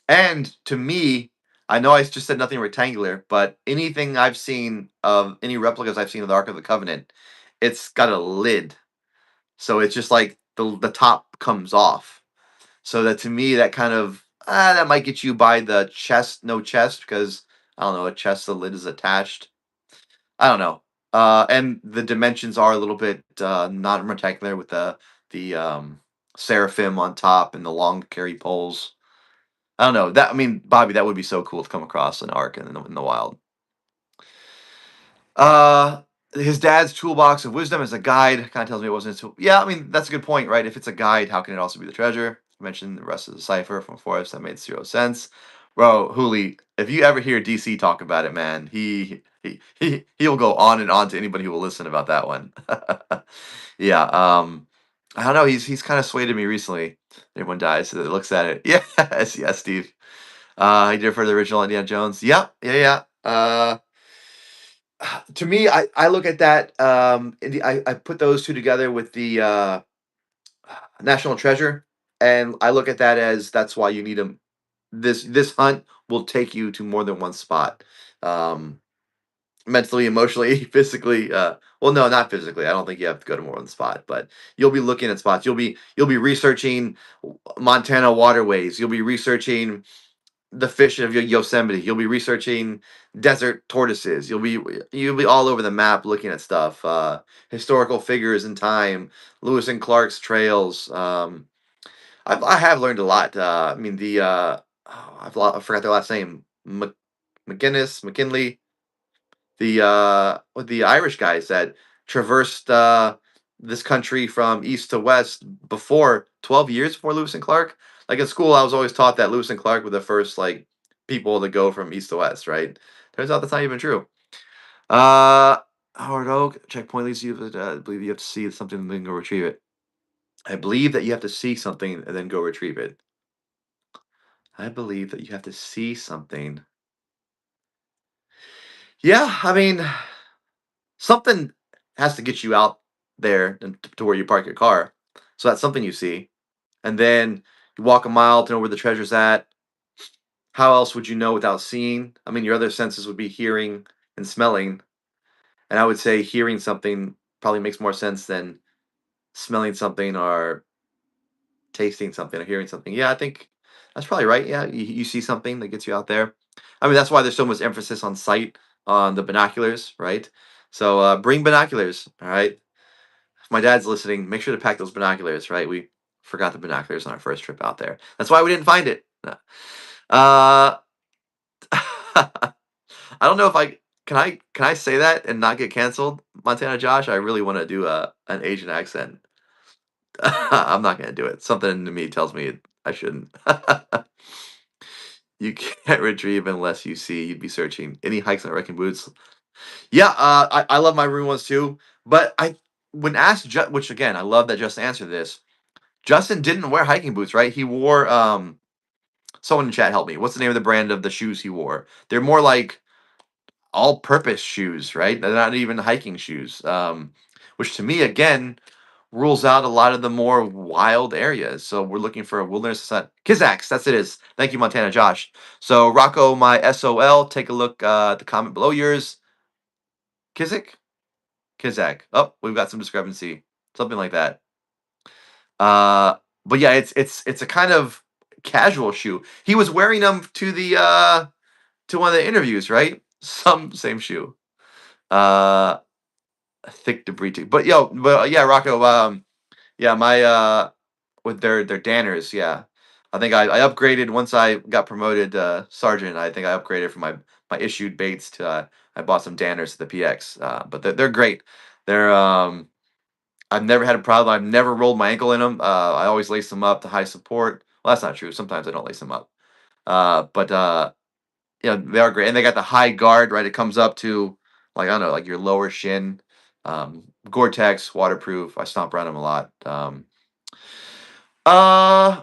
And to me, I know I just said nothing rectangular, but anything I've seen of any replicas I've seen of the Ark of the Covenant, it's got a lid, so it's just like the top comes off, so that to me, that kind of that might get you by the chest, no chest, because I don't know, a chest, the lid is attached. I don't know. And the dimensions are a little bit not rectangular with the seraphim on top and the long carry poles. I don't know. That I mean, Bobby, that would be so cool to come across an arc in the wild. Uh, his dad's toolbox of wisdom as a guide kind of tells me it wasn't his tool. Yeah, I mean that's a good point, right? If it's a guide, how can it also be the treasure? I mentioned the rest of the cipher from Forrest that made 0 sense. Bro, Hooli, if you ever hear DC talk about it, man, he'll go on and on to anybody who will listen about that one. Yeah. I don't know. He's kind of swayed me recently. Everyone dies, so that looks at it. Yes, yes, Steve. He did it for the original Indiana Jones. Yep, yeah, yeah. To me, I look at that. I put those two together with the National Treasure, and I look at that as that's why you need them. This hunt will take you to more than one spot. Um, Mentally, emotionally, physically. Well, no, not physically. I don't think you have to go to more than one spot, but you'll be looking at spots. You'll be researching Montana waterways. You'll be researching the fish of Yosemite. You'll be researching desert tortoises. You'll be all over the map looking at stuff. Historical figures in time. Lewis and Clark's trails. I have learned a lot. I mean I forgot their last name. McKinley, the Irish guys that traversed this country from east to west before 12 years before Lewis and Clark. Like in school, I was always taught that Lewis and Clark were the first like people to go from east to west. Right? Turns out that's not even true. Uh, Howard Oak checkpoint leads you. I believe you have to see something and then go retrieve it. I believe that you have to see something and then go retrieve it. I believe that you have to see something. Yeah, I mean, something has to get you out there and to where you park your car. So that's something you see. And then you walk a mile to know where the treasure's at. How else would you know without seeing? I mean, your other senses would be hearing and smelling. And I would say hearing something probably makes more sense than smelling something or tasting something or hearing something. Yeah, I think that's probably right. Yeah, you see something that gets you out there. I mean, that's why there's so much emphasis on sight on the binoculars, right? So bring binoculars, all right? If my dad's listening, make sure to pack those binoculars, right? We forgot the binoculars on our first trip out there. That's why we didn't find it. No. Uh, I don't know if I say that and not get canceled, Montana Josh. I really want to do a an Asian accent. I'm not gonna do it. Something to me tells me I shouldn't. You can't retrieve unless you see. You'd be searching. Any hikes on wrecking boots? Yeah, I love my room ones too. But when asked, which again, I love that Justin answered this. Justin didn't wear hiking boots, right? He wore someone in chat help me. What's the name of the brand of the shoes he wore? They're more like all-purpose shoes, right? They're not even hiking shoes. Which to me again rules out a lot of the more wild areas. So we're looking for a wilderness Kizaks, that's it is. Thank you, Montana Josh. So Rocco, my SOL, take a look at the comment below yours. Kizik? Kizak. Oh, we've got some discrepancy. Something like that. Uh, but yeah, it's a kind of casual shoe. He was wearing them to one of the interviews, right? Some same shoe. Uh, thick debris too. But yeah, Rocco. Yeah, my with their Danners. Yeah, I think I upgraded once I got promoted sergeant. I think I upgraded from my issued baits to I bought some Danners to the PX. But they're great. They're I've never had a problem. I've never rolled my ankle in them. I always lace them up to high support. Well, that's not true. Sometimes I don't lace them up. But yeah, they are great, and they got the high guard. Right, it comes up to like I don't know, like your lower shin. Gore-Tex, waterproof. I stomp around them a lot. Uh,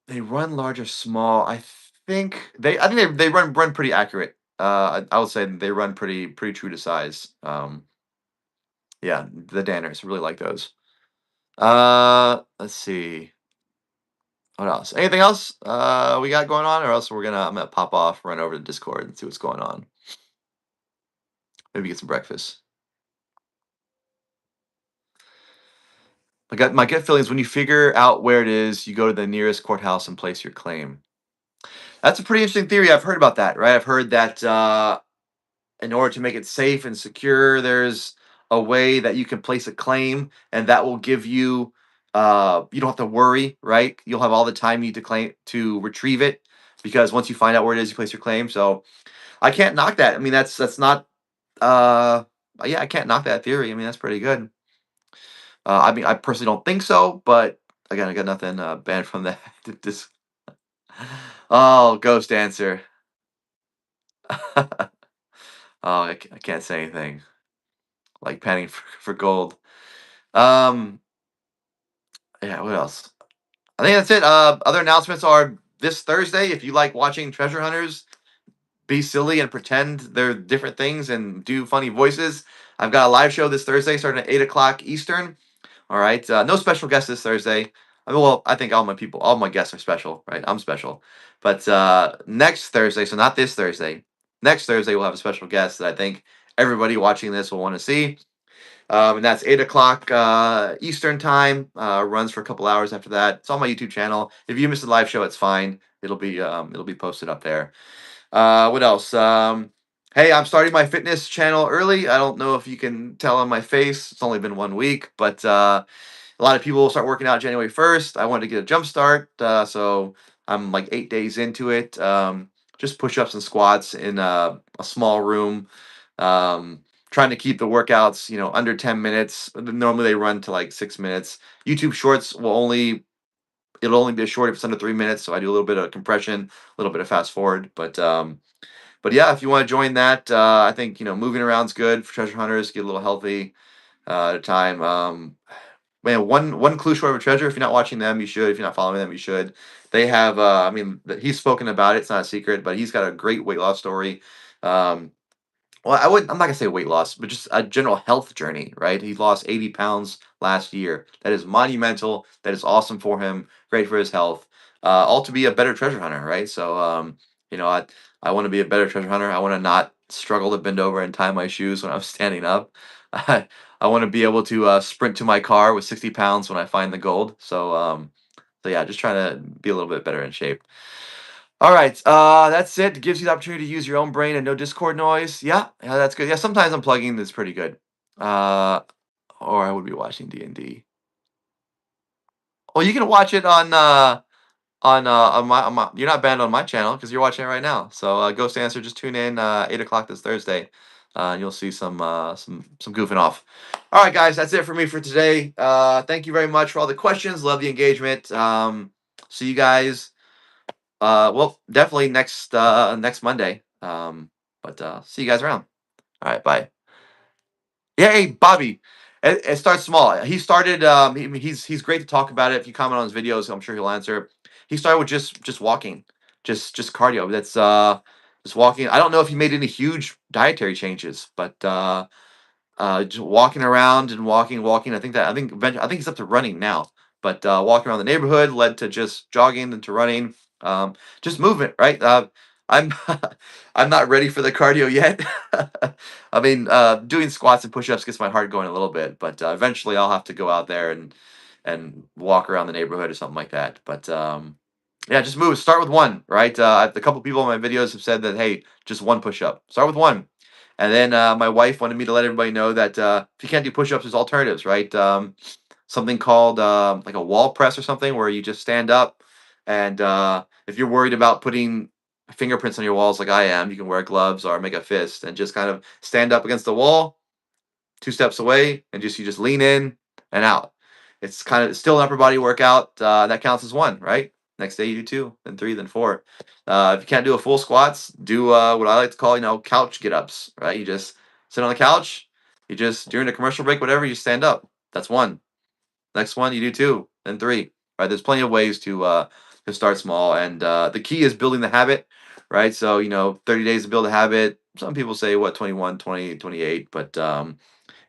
they run large or small. I think they run pretty accurate. I would say they run pretty true to size. Yeah, the Danners really like those. Let's see. What else? Anything else we got going on, or else I'm gonna pop off, run over to Discord, and see what's going on. Maybe get some breakfast. My gut feeling is when you figure out where it is, you go to the nearest courthouse and place your claim. That's a pretty interesting theory. I've heard about that. Right, I've heard that in order to make it safe and secure, there's a way that you can place a claim, and that will give you you don't have to worry, right? You'll have all the time you need to claim to retrieve it because once you find out where it is, you place your claim. So I can't knock that. I mean, that's not. Uh, yeah, I can't knock that theory. I mean, that's pretty good. I mean, I personally don't think so, but again, I got nothing banned from that. This, oh, ghost answer. Oh, I can't say anything. Like panning for gold. Um, Yeah, what else? I think that's it. Other announcements are this Thursday. If you like watching treasure hunters be silly and pretend they're different things and do funny voices, I've got a live show this Thursday starting at 8 o'clock Eastern. All right. No special guests this Thursday. I mean, well, I think all my guests are special, right? I'm special. But next Thursday, so not this Thursday, next Thursday, we'll have a special guest that I think everybody watching this will want to see. And that's 8 o'clock Eastern time. Runs for a couple hours after that. It's on my YouTube channel. If you miss the live show, it's fine. It'll be posted up there. What else? Hey, I'm starting my fitness channel early. I don't know if you can tell on my face. It's only been 1 week, but a lot of people start working out January 1st. I wanted to get a jump start, so I'm like 8 days into it. Just push ups and squats in a small room. Trying to keep the workouts, under 10 minutes. Normally they run to like 6 minutes. YouTube Shorts it'll only be a short if it's under 3 minutes. So I do a little bit of compression, a little bit of fast forward. But yeah, if you want to join that, I think moving around's good for treasure hunters. Get a little healthy at a time. Man, one clue short of a treasure. If you're not watching them, you should. If you're not following them, you should. They have. I mean, he's spoken about it. It's not a secret, but he's got a great weight loss story. Um, well, I'm not gonna say weight loss, but just a general health journey, right? He lost 80 pounds last year. That is monumental. That is awesome for him. Great for his health. All to be a better treasure hunter, right? So, you know, I want to be a better treasure hunter. I want to not struggle to bend over and tie my shoes when I'm standing up. I want to be able to sprint to my car with 60 pounds when I find the gold. So yeah, just trying to be a little bit better in shape. All right, that's it. It gives you the opportunity to use your own brain and no Discord noise. Yeah, yeah, that's good. Yeah, sometimes unplugging is pretty good. Uh, or I would be watching D&D. Well, you can watch it on my. You're not banned on my channel because you're watching it right now. So Ghost Answer, just tune in 8 o'clock this Thursday, and you'll see some goofing off. All right, guys, that's it for me for today. Thank you very much for all the questions. Love the engagement. See you guys. Well, definitely next Monday. But see you guys around. All right, bye. Yeah, hey Bobby, it starts small. He started. He's great to talk about it. If you comment on his videos, I'm sure he'll answer. He started with just walking, just cardio. That's just walking. I don't know if he made any huge dietary changes, but just walking around and walking. I think he's up to running now. But walking around the neighborhood led to just jogging and to running. Just movement, right? I'm I'm not ready for the cardio yet. I mean, doing squats and push-ups gets my heart going a little bit, but eventually I'll have to go out there and walk around the neighborhood or something like that. But yeah, just move. Start with one, right? A couple people in my videos have said that, hey, just one push-up. Start with one. And then my wife wanted me to let everybody know that if you can't do push-ups, there's alternatives, right? Something called like a wall press or something, where you just stand up, and if you're worried about putting fingerprints on your walls like I am, you can wear gloves or make a fist and just kind of stand up against the wall, 2 steps away, and you just lean in and out. It's kind of still an upper body workout. That counts as one, right? Next day you do two, then three, then four. If you can't do a full squats, do what I like to call, couch get ups, right? You just sit on the couch. You just during a commercial break, whatever, you stand up. That's one. Next one, you do two, then three. Right? There's plenty of ways to start small, and the key is building the habit. Right? So 30 days to build a habit. Some people say what 21, 20, 28, but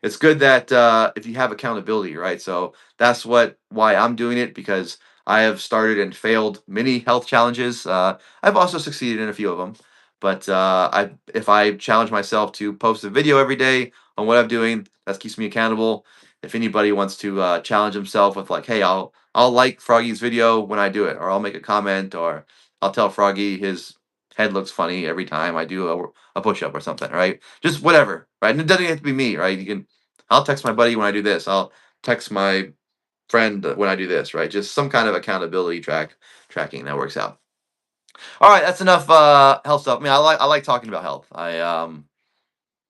it's good that if you have accountability, right? So that's why I'm doing it, because I have started and failed many health challenges. I've also succeeded in a few of them, but if I challenge myself to post a video every day on what I'm doing, that keeps me accountable. If anybody wants to challenge himself with like, hey, I'll like Froggy's video when I do it, or I'll make a comment, or I'll tell Froggy his head looks funny every time I do a push up or something, right? Just whatever, right? And it doesn't have to be me, right? I'll text my buddy when I do this. I'll text my friend when I do this, right? Just some kind of accountability tracking that works out. All right, that's enough health stuff. I mean, I like talking about health. I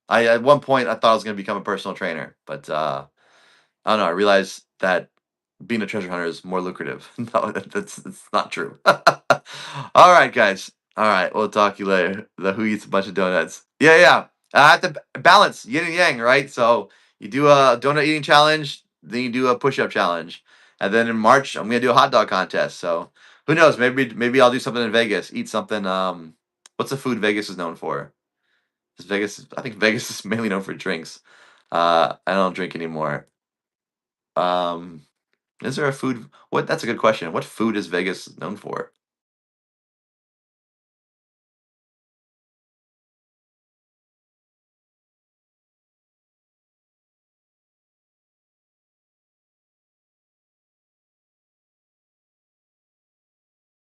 at one point I thought I was going to become a personal trainer, but I don't know. I realized that being a treasure hunter is more lucrative. No, that's not true. All right, guys. All right, we'll talk to you later. The who eats a bunch of donuts. Yeah, yeah. I have to balance yin and yang, right? So you do a donut eating challenge, then you do a push-up challenge, And then in March, I'm gonna do a hot dog contest. So who knows? Maybe I'll do something in Vegas. Eat something. What's the food Vegas is known for? I think Vegas is mainly known for drinks. I don't drink anymore. Um, is there a food? What? That's a good question. What food is Vegas known for?